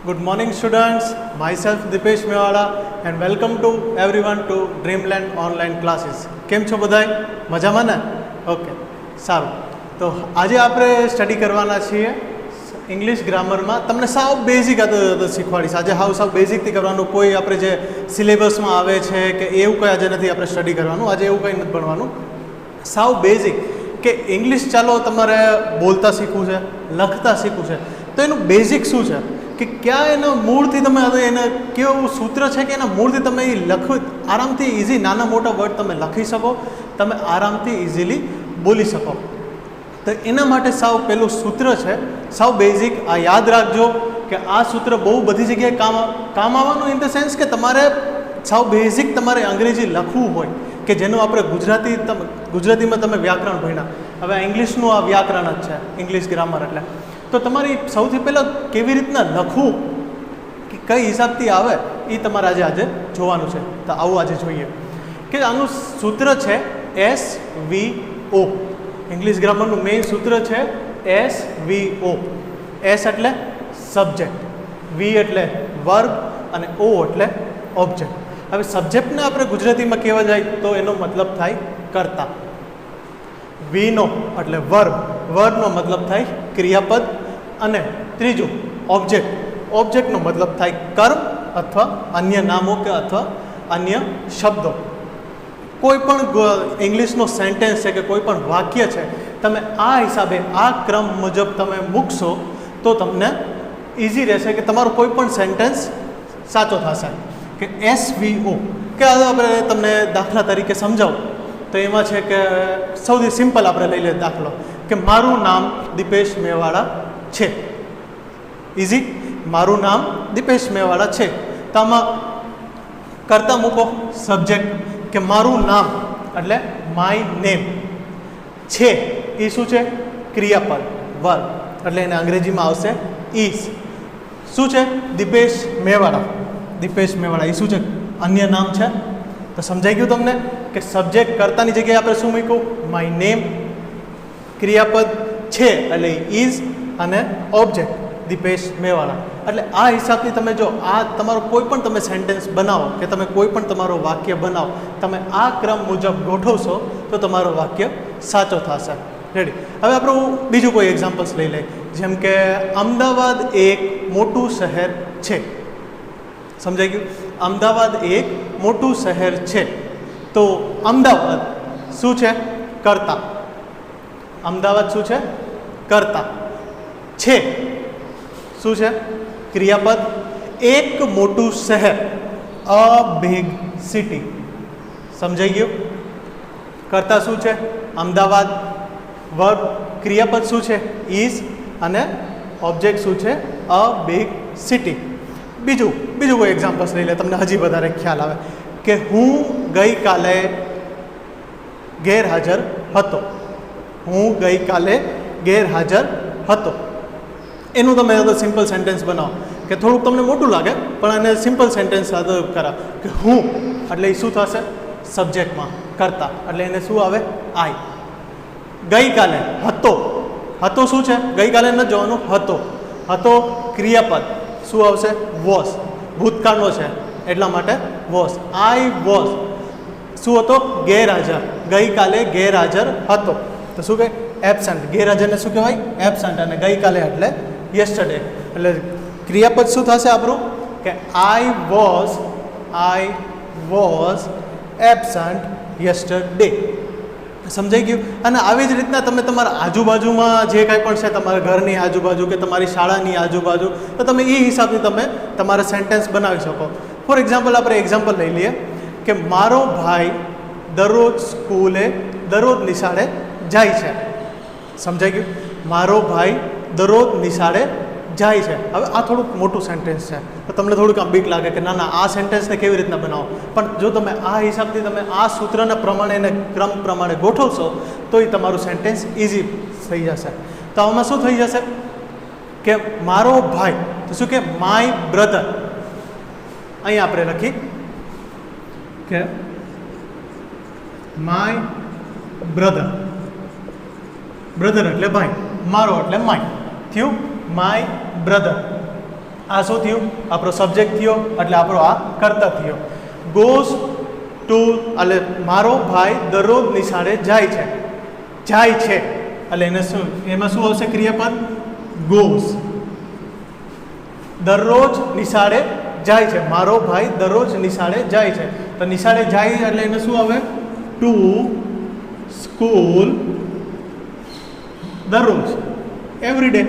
Good morning, students. Myself Dipesh Mewala and welcome to everyone to Dreamland Online Classes. કેમ છો બધાય? મજામાં ને? ઓકે, સારું. તો આજે આપણે સ્ટડી કરવાના છીએ ઇંગ્લિશ ગ્રામરમાં. તમને સાવ બેઝિક શીખવાડીશ. આજે સાવ બેઝિકથી કરવાનું. કોઈ આપણે જે સિલેબસમાં આવે છે કે એવું કંઈ આજે નથી આપણે સ્ટડી કરવાનું. આજે એવું કંઈ નથી ભણવાનું. સાવ બેઝિક કે ઇંગ્લિશ ચાલો તમારે બોલતા શીખવું છે, લખતા શીખવું છે, તો એનું બેઝિક શું છે કે ક્યાં એના મૂળથી તમે એને કેવું સૂત્ર છે કે એના મૂળથી તમે એ લખો આરામથી ઇઝી નાના મોટા વર્ડ તમે લખી શકો, તમે આરામથી ઇઝીલી બોલી શકો. તો એના માટે સાવ પેલું સૂત્ર છે, સાવ બેઝિક. આ યાદ રાખજો કે આ સૂત્ર બહુ બધી જગ્યાએ કામ આવવાનું ઇન ધ સેન્સ કે તમારે સાવ બેઝિક તમારે અંગ્રેજી લખવું હોય કે જેનું આપણે ગુજરાતીમાં તમે વ્યાકરણ ભણ્યા. હવે ઇંગ્લિશનું આ વ્યાકરણ જ છે, ઇંગ્લિશ ગ્રામર. એટલે તો તમારી સૌથી પહેલાં કેવી રીતના લખવું કે કઈ હિસાબથી આવે એ તમારે આજે જોવાનું છે. તો આવું આજે જોઈએ કે આનું સૂત્ર છે SVO. ઇંગ્લિશ ગ્રામરનું મેઇન સૂત્ર છે SVO. S એટલે સબ્જેક્ટ, V એટલે વર્બ અને O એટલે ઓબ્જેક્ટ. હવે સબ્જેક્ટને આપણે ગુજરાતીમાં કહેવા જાય તો એનો મતલબ થાય કર્તા. વીનો એટલે વર્બ, વર્બનો મતલબ થાય ક્રિયાપદ. અને ત્રીજું ઓબ્જેક્ટ, ઓબ્જેક્ટનો મતલબ થાય કર્મ અથવા અન્ય નામો કે અથવા અન્ય શબ્દો. કોઈ પણ ઇંગ્લિશનો સેન્ટેન્સ છે કે કોઈ પણ વાક્ય છે, તમે આ હિસાબે આ ક્રમ મુજબ તમે મૂકશો તો તમને ઇઝી રહેશે કે તમારો કોઈ પણ સેન્ટેન્સ સાચો થશે. કે SVO કે આપણે તમને દાખલા તરીકે સમજાવું તો એમાં છે કે સૌથી સિમ્પલ આપણે લઈ લઈએ દાખલો કે મારું નામ દીપેશ મેવાડા છે. ઇઝી, મારું નામ દીપેશ મેવાડા છે. તો આમાં કરતા મૂકો સબ્જેક્ટ કે મારું નામ એટલે માય નેમ. છે એ શું છે? ક્રિયાપદ, વર્બ, એટલે એને અંગ્રેજીમાં આવશે ઇઝ. શું છે? દીપેશ મેવાડા. દીપેશ મેવાડા એ શું છે? અન્ય નામ છે. તો સમજાઈ ગયું તમને કે સબ્જેક્ટ કર્તાની જગ્યાએ આપણે શું મૂક્યું? My name. ક્રિયાપદ છે એટલે ઇઝ અને ઓબ્જેક્ટ દીપેશ મેવાડા. એટલે આ હિસાબથી તમે જો આ તમારો કોઈ પણ તમે સેન્ટેન્સ બનાવો કે તમે કોઈ પણ તમારો વાક્ય બનાવો, તમે આ ક્રમ મુજબ ગોઠવશો તો તમારો વાક્ય સાચો થશે. રેડી. હવે આપણું બીજું કોઈ એક્ઝામ્પલ્સ લઈ લઈએ. જેમ કે અમદાવાદ એક મોટું શહેર છે. સમજાઈ ગયું? અમદાવાદ એક મોટું શહેર છે. તો અમદાવાદ શું છે? કર્તા. અમદાવાદ શું છે? કર્તા. છે શું છે? ક્રિયાપદ. એક મોટું શહેર, અ બિગ સિટી. સમજાઈ ગયું? કર્તા શું છે? અમદાવાદ. વર્બ ક્રિયાપદ શું છે? ઇઝ. અને ઓબ્જેક્ટ શું છે? A big city. બીજું કોઈ એક્ઝામ્પલ્સ લઈ લે, તમને હજી વધારે ખ્યાલ આવે કે હું ગઈકાલે ગેરહાજર હતો. હું ગઈકાલે ગેરહાજર હતો. એનું તમે સિમ્પલ સેન્ટેન્સ બનાવો કે થોડુંક તમને મોટું લાગે પણ એને સિમ્પલ સેન્ટેન્સ કરાવો કે હું એટલે એ શું થશે? સબ્જેક્ટમાં કરતા એટલે એને શું આવે? આઈ. ગઈકાલે હતો. હતો શું છે? ગઈકાલે ન જવાનું, હતો. હતો ક્રિયાપદ શું આવશે? વોઝ. ભૂતકાળનો છે એટલા માટે વોઝ. આઈ વોઝ શું હતો? ગેરહાજર. ગઈકાલે ગેરહાજર હતો. તો શું કહે? એબસન્ટ. ગેરહાજરને શું કહેવાય? એબસન્ટ. અને ગઈકાલે એટલે યસ્ટરડે. એટલે ક્રિયાપદ શું થશે આપણું? કે આઈ વોઝ એબસન્ટ યસ્ટરડે. સમજાઈ ગયું? અને આવી જ રીતના તમે તમારા આજુબાજુમાં જે કાંઈ પણ છે, તમારા ઘરની આજુબાજુ કે તમારી શાળાની આજુબાજુ, તો તમે એ હિસાબથી તમે તમારા સેન્ટેન્સ બનાવી શકો. ફોર એક્ઝામ્પલ આપણે એક્ઝામ્પલ લઈ લઈએ કે મારો ભાઈ દરરોજ સ્કૂલે દરરોજ નિશાળે જાય છે. સમજાઈ ગયું? મારો ભાઈ દરરોજ નિશાળે જાય છે. હવે આ થોડુંક મોટું સેન્ટેન્સ છે તો તમને થોડુંક આમ બીક લાગે કે ના આ સેન્ટેન્સને કેવી રીતના બનાવો. પણ જો તમે આ હિસાબથી તમે આ સૂત્રના પ્રમાણે એને ક્રમ પ્રમાણે ગોઠવશો તો એ તમારું સેન્ટેન્સ ઇઝી થઈ જશે. તો આમાં શું થઈ જશે કે મારો ભાઈ, તો શું કે માય બ્રધર. અહીંયા આપણે લખી કે માય બ્રધર. બ્રધર એટલે ભાઈ, મારો એટલે માય થયું માય બ્રધર. આ શું થયું? આપણો સબ્જેક્ટ થયો, એટલે આપણો આ કર્તા થયો. ગોઝ ટુ એટલે મારો ભાઈ દરરોજ નિશાળે જાય છે. જાય છે એટલે એને શું, એમાં શું આવશે? ક્રિયાપદ ગોઝ. દરરોજ નિશાળે જાય છે. મારો ભાઈ દરરોજ નિશાળે જાય છે. તો નિશાળે જાય એટલે એને શું આવે? ટુ સ્કૂલ દરરોજ, એવરી ડે.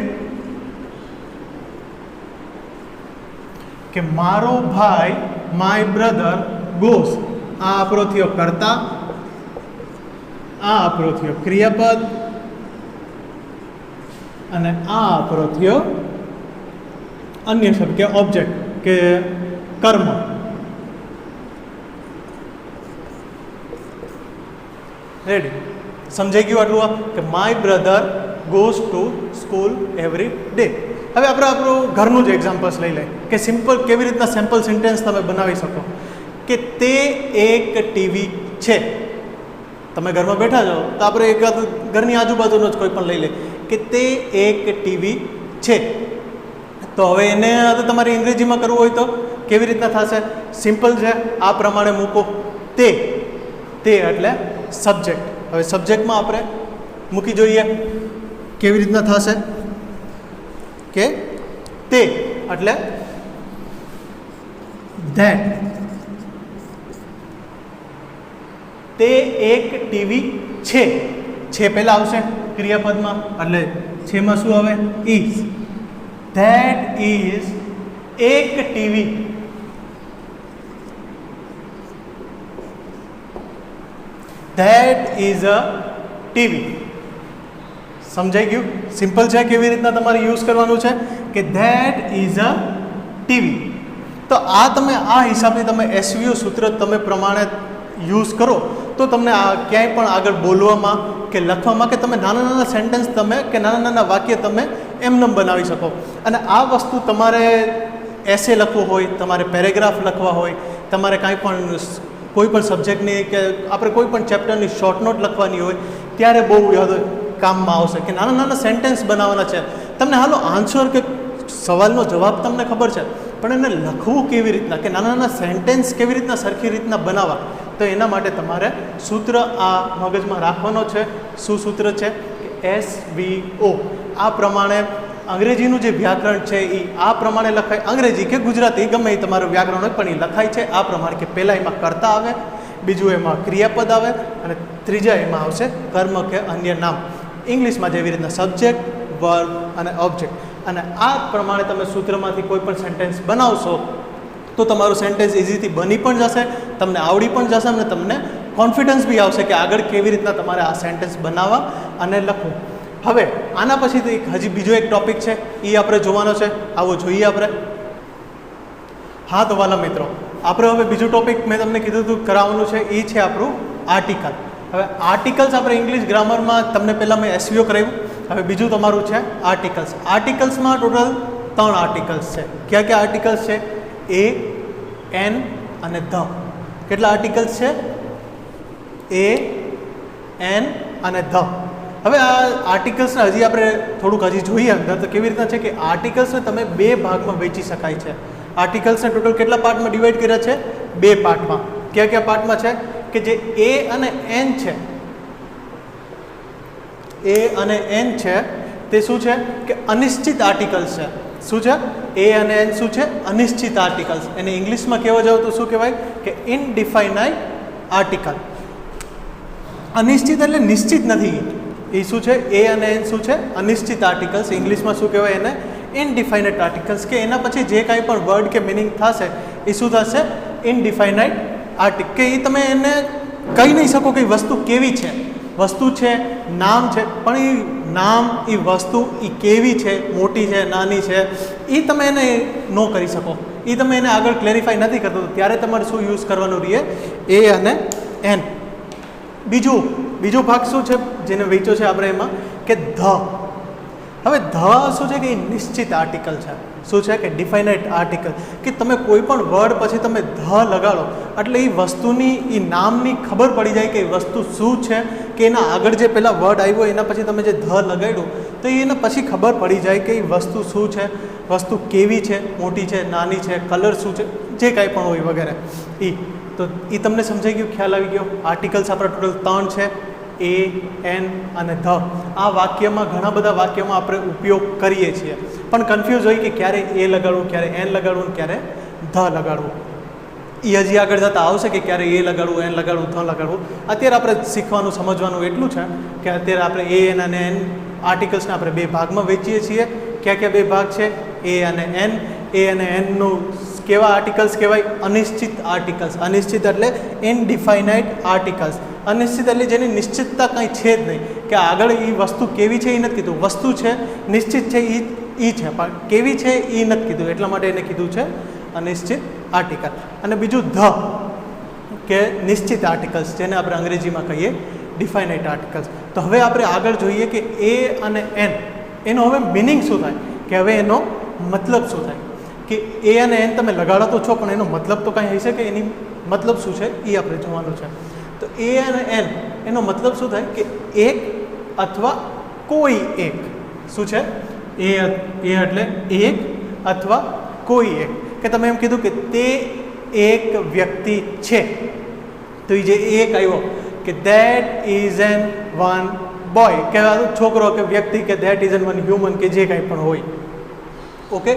કે મારો ભાઈ માય બ્રધર ગોઝ. આ આપણો થયો કર્તા, આ આપણો થયો ક્રિયાપદ અને આ આપણો થયો અન્ય શબ્દ કે ઓબ્જેક્ટ કે કર્મ. રેડી? સમજાઈ ગયું આટલું? આ કે my brother goes to school every day. હવે આપણે આપણું ઘરનું જ એક્ઝામ્પલ્સ લઈ લઈએ કે સિમ્પલ કેવી રીતના સિમ્પલ સેન્ટેન્સ તમે બનાવી શકો. કે તે એક ટીવી છે. તમે ઘરમાં બેઠા છો તો આપણે એકાદ ઘરની આજુબાજુનો જ કોઈ પણ લઈ લે કે તે એક ટીવી છે. તો હવે એને તમારે અંગ્રેજીમાં કરવું હોય તો કેવી રીતના થશે? સિમ્પલ છે, આ પ્રમાણે મૂકો. તે એટલે સબ્જેક્ટ. હવે સબ્જેક્ટમાં આપણે મૂકી જોઈએ કેવી રીતના થશે કે તે એટલે ધેટ. તે એક ટીવી છે. છે પહેલાં આવશે ક્રિયાપદમાં, એટલે છેમાં શું આવે? ઇઝ. ધેટ ઇઝ એક TV. That is a TV. સમજાઈ ગયું? સિમ્પલ છે કેવી રીતના તમારે યુઝ કરવાનું છે કે ધેટ ઇઝ અ ટીવી. તો આ તમે આ હિસાબથી તમે એસવીઓ સૂત્ર તમે પ્રમાણે યુઝ કરો તો તમને આ ક્યાંય પણ આગળ બોલવામાં કે લખવામાં કે તમે નાના નાના સેન્ટેન્સ તમે કે નાના નાના વાક્ય તમે એમનેમ બનાવી શકો. અને આ વસ્તુ તમારે એસે લખવું હોય, તમારે પેરેગ્રાફ લખવા હોય, તમારે કાંઈ પણ કોઈ પણ સબ્જેક્ટની કે આપણે કોઈ પણ ચેપ્ટરની શોર્ટ નોટ લખવાની હોય ત્યારે બહુ કામમાં આવશે કે નાના નાના સેન્ટેન્સ બનાવવાના છે. તમને હાલો આન્સર કે સવાલનો જવાબ તમને ખબર છે, પણ એને લખવું કેવી રીતના કે નાના નાના સેન્ટેન્સ કેવી રીતના સરખી રીતના બનાવવા, તો એના માટે તમારે સૂત્ર આ મગજમાં રાખવાનો છે. શું સૂત્ર છે? SVO. આ પ્રમાણે અંગ્રેજીનું જે વ્યાકરણ છે એ આ પ્રમાણે લખાય. અંગ્રેજી કે ગુજરાતી ગમે એ તમારું વ્યાકરણ હોય પણ એ લખાય છે આ પ્રમાણે કે પહેલાં એમાં કર્તા આવે, બીજું એમાં ક્રિયાપદ આવે અને ત્રીજા એમાં આવશે કર્મ કે અન્ય નામ. ઇંગ્લિશમાં જેવી રીતના સબ્જેક્ટ, વર્બ અને ઓબ્જેક્ટ. અને આ પ્રમાણે તમે સૂત્રમાંથી કોઈ પણ સેન્ટેન્સ બનાવશો તો તમારું સેન્ટેન્સ ઇઝીથી બની પણ જશે, તમને આવડી પણ જશે અને તમને કોન્ફિડન્સ બી આવશે કે આગળ કેવી રીતના તમારે આ સેન્ટેન્સ બનાવવા અને લખવું. હવે આના પછી હજી બીજો એક ટોપિક છે એ આપણે જોવાનો છે. આવો જોઈએ આપણે. હા તો વાલા મિત્રો, આપણે હવે બીજું ટોપિક મેં તમને કીધું હતું કરાવવાનું છે એ છે આપણું આર્ટિકલ. હવે આર્ટિકલ્સ આપણે ઇંગ્લિશ ગ્રામરમાં તમને પહેલાં મેં એસવીઓ કરાવ્યું. હવે બીજું તમારું છે આર્ટિકલ્સ. આર્ટિકલ્સમાં ટોટલ 3 આર્ટિકલ્સ છે. કયા કયા આર્ટિકલ્સ છે? એ, એન અને ધ. કેટલા આર્ટિકલ્સ છે? એ, એન અને ધ. હવે આ આર્ટિકલ્સને હજી આપણે થોડુંક હજી જોઈએ અંદર તો કેવી રીતના છે કે આર્ટિકલ્સને તમે 2 ભાગમાં વહેંચી શકાય છે. આર્ટિકલ્સને ટોટલ કેટલા પાર્ટમાં ડિવાઈડ કર્યા છે? 2 પાર્ટમાં. કયા કયા પાર્ટમાં છે? કે જે એ અને એન છે, એ અને એન છે તે શું છે કે અનિશ્ચિત આર્ટિકલ્સ છે. શું છે? એ અને એન શું છે? અનિશ્ચિત આર્ટિકલ્સ. એને ઇંગ્લિશમાં કહેવા જાવ તો શું કહેવાય કે ઇનડિફાઇનાઇટ આર્ટિકલ. અનિશ્ચિત એટલે નિશ્ચિત નથી. એ શું છે? એ અને એન શું છે? અનિશ્ચિત આર્ટિકલ્સ. ઇંગ્લિશમાં શું કહેવાય એને? ઇનડિફાઇનાઇટ આર્ટિકલ્સ. કે એના પછી જે કાંઈ પણ વર્ડ કે મિનિંગ થશે એ શું થશે? ઇનડિફાઇનાઇટ આર્ટિકલ. કે એ તમે એને કહી નહીં શકો કે વસ્તુ કેવી છે. વસ્તુ છે, નામ છે, પણ એ નામ, એ વસ્તુ એ કેવી છે, મોટી છે, નાની છે, એ તમે એને ન કરી શકો. એ તમે એને આગળ ક્લેરિફાઈ નથી કરતો. ત્યારે તમારે શું યુઝ કરવાનું રહે? એ અને એન. બીજો ભાગ શું છે જેને વેચો છે આપણે એમાં કે ધ. હવે ધ શું છે કે એ નિશ્ચિત આર્ટિકલ છે. શું છે કે ડિફાઇનાઇટ આર્ટિકલ. કે તમે કોઈ પણ વર્ડ પછી તમે ધ લગાડો એટલે એ વસ્તુની, એ નામની ખબર પડી જાય કે એ વસ્તુ શું છે કે એના આગળ જે પહેલાં વર્ડ આવ્યો એના પછી તમે જે ધ લગાડ્યું તો એના પછી ખબર પડી જાય કે એ વસ્તુ શું છે, વસ્તુ કેવી છે, મોટી છે, નાની છે, કલર શું છે, જે કાંઈ પણ હોય વગેરે. તો એ તમને સમજાઈ ગયું, ખ્યાલ આવી ગયો. આર્ટિકલ્સ આપણા ટોટલ 3 છે, એ, એન અને ધ. આ વાક્યમાં ઘણા બધા વાક્યમાં આપણે ઉપયોગ કરીએ છીએ, પણ કન્ફ્યુઝ હોય કે ક્યારે એ લગાડવું, ક્યારે એન લગાડવું, ક્યારે ધ લગાડવું. એ હજી આગળ જતાં આવશે કે ક્યારે એ લગાડવું, એન લગાડવું, ધ લગાડવું. અત્યારે આપણે શીખવાનું, સમજવાનું એટલું છે કે અત્યારે આપણે એ એન અને એન આર્ટિકલ્સને આપણે 2 ભાગમાં વહેંચીએ છીએ. ક્યાં ક્યાં 2 ભાગ છે? એ અને એન. એ અને એનનું કેવા આર્ટિકલ્સ કહેવાય? અનિશ્ચિત આર્ટિકલ્સ. અનિશ્ચિત એટલે ઇનડિફાઇનાઇટ આર્ટિકલ્સ. અનિશ્ચિત એટલે જેની નિશ્ચિતતા કંઈ છે જ નહીં, કે આગળ એ વસ્તુ કેવી છે એ નથી કીધું. વસ્તુ છે, નિશ્ચિત છે એ છે, પણ કેવી છે એ નથી કીધું. એટલા માટે એને કીધું છે અનિશ્ચિત આર્ટિકલ. અને બીજું ધ, કે નિશ્ચિત આર્ટિકલ્સ, જેને આપણે અંગ્રેજીમાં કહીએ ડિફાઇનાઇટ આર્ટિકલ્સ. તો હવે આપણે આગળ જોઈએ કે એ અને એન, એનો હવે મિનિંગ શું થાય, કે હવે એનો મતલબ શું થાય. કે એ અને એન તમે લગાડો તો છો, પણ એનો મતલબ તો કાંઈ હશે કે એની મતલબ શું છે એ આપણે જોવાનું છે. તો એ અને એન એનો મતલબ શું થાય કે એક અથવા કોઈ એક. શું છે? એ એટલે એક અથવા કોઈ એક. કે તમે એમ કીધું કે તે એક વ્યક્તિ છે, તો એ જે એક આવ્યો કે that is an one boy, કે છોકરો કે વ્યક્તિ, કે that is an one human, કે જે કાંઈ પણ હોય. ઓકે,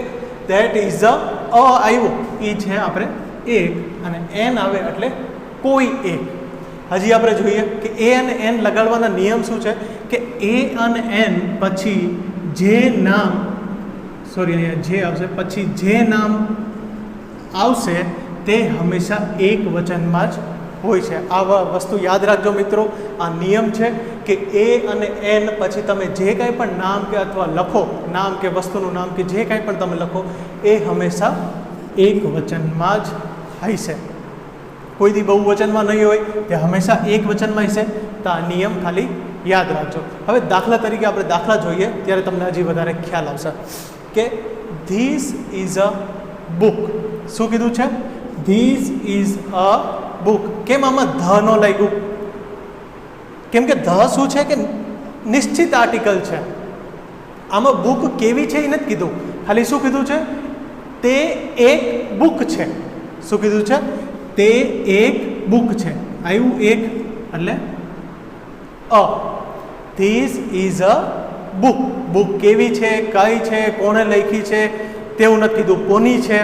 દેટ ઇઝ આવ્યું, એ છે આપણે એક, અને એન આવે એટલે કોઈ એક. હજી આપણે જોઈએ કે એ અને એન લગાડવાના નિયમ શું છે, કે એ અને એન પછી જે નામ, અહીંયા જે આવશે, પછી જે નામ આવશે તે હંમેશા એક વચનમાં જ હોય છે. આ વસ્તુ યાદ રાખજો મિત્રો, આ નિયમ છે કે એ અને એન પછી તમે જે કાંઈ પણ નામ કે અથવા લખો, નામ કે વસ્તુનું નામ કે જે કાંઈ પણ તમે લખો, એ હંમેશા એક વચનમાં જ હશે. કોઈ દી બહુ વચનમાં નહીં હોય, તે હંમેશા એક વચનમાં હશે. તો આ નિયમ ખાલી યાદ રાખજો. હવે દાખલા તરીકે આપણે દાખલા જોઈએ ત્યારે તમને હજી વધારે ખ્યાલ આવશે કે ધીસ ઇઝ અ બુક. શું કીધું છે? This is a book. કેમ આમાં ધ ન લાગ્યું? કેમ કે ધ શું છે કે નિશ્ચિત આર્ટિકલ છે. આમાં બુક કેવી છે એ નથી કીધું, ખાલી શું કીધું છે? તે એક બુક છે. શું કીધું છે? તે એક બુક છે. આવ્યું એક એટલે અ. This is a book. Book કેવી છે, કઈ છે, કોણે લખી છે તેવું નથી કીધું, કોની છે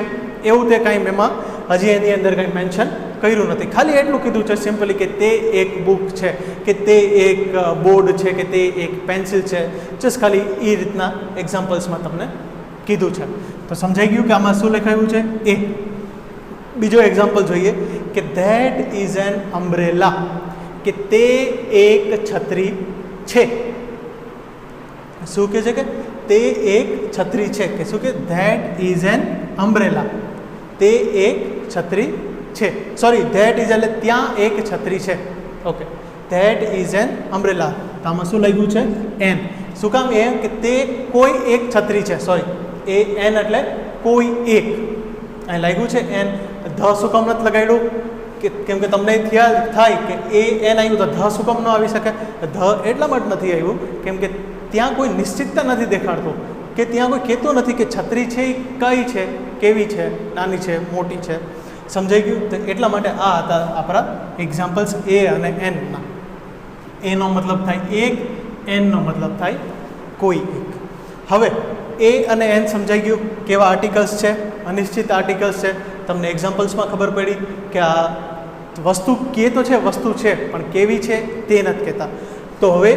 એવું તે કાંઈ એમાં હજી એની અંદર કંઈ મેન્શન કર્યું નથી. ખાલી એટલું કીધું છે સિમ્પલી કે તે એક બુક છે, કે તે એક બોર્ડ છે, કે તે એક પેન્સિલ છે. જસ્ટ ખાલી એ રીતના એક્ઝામ્પલ્સમાં તમને કીધું છે. તો સમજાઈ ગયું કે આમાં શું લખાયું છે? એ. બીજો એક્ઝામ્પલ જોઈએ કે ધેટ ઇઝ એન અમ્બ્રેલા, કે તે એક છત્રી છે. શું કહે છે? કે તે એક છત્રી છે. કે શું કે ધેટ ઇઝ એન અમ્બ્રેલા, તે એક છત્રી છે. સોરી, ધેટ ઇઝ એટલે ત્યાં એક છત્રી છે. Okay, that is an umbrella. તો આમાં શું લાગ્યું છે? એન. શું કામ? એમ કે તે કોઈ એક છત્રી છે. સોરી, એ એન એટલે કોઈ એક. અહીં લાગ્યું છે એન. ધ શું કામ નથી લગાડ્યું? કે કેમ કે તમને ખ્યાલ થાય કે એ એન આવ્યું તો ધ શું કામ ન આવી શકે? ધ એટલા માટે નથી આવ્યું કેમ કે ત્યાં કોઈ નિશ્ચિતતા નથી દેખાડતું, કે ત્યાં કોઈ કહેતું નથી કે છત્રી છે એ કઈ છે, કેવી છે, નાની છે, મોટી છે. સમજાઈ ગયું? તો એટલા માટે આ હતા આપણા એક્ઝામ્પલ્સ એ અને એનના. એનો મતલબ થાય એક, એનનો મતલબ થાય કોઈ એક. હવે એ અને એન સમજાઈ ગયું કેવા આર્ટિકલ્સ છે, અનિશ્ચિત આર્ટિકલ્સ છે. તમને એક્ઝામ્પલ્સમાં ખબર પડી કે આ વસ્તુ કહે તો છે, વસ્તુ છે, પણ કેવી છે તે નથી કહેતા. તો હવે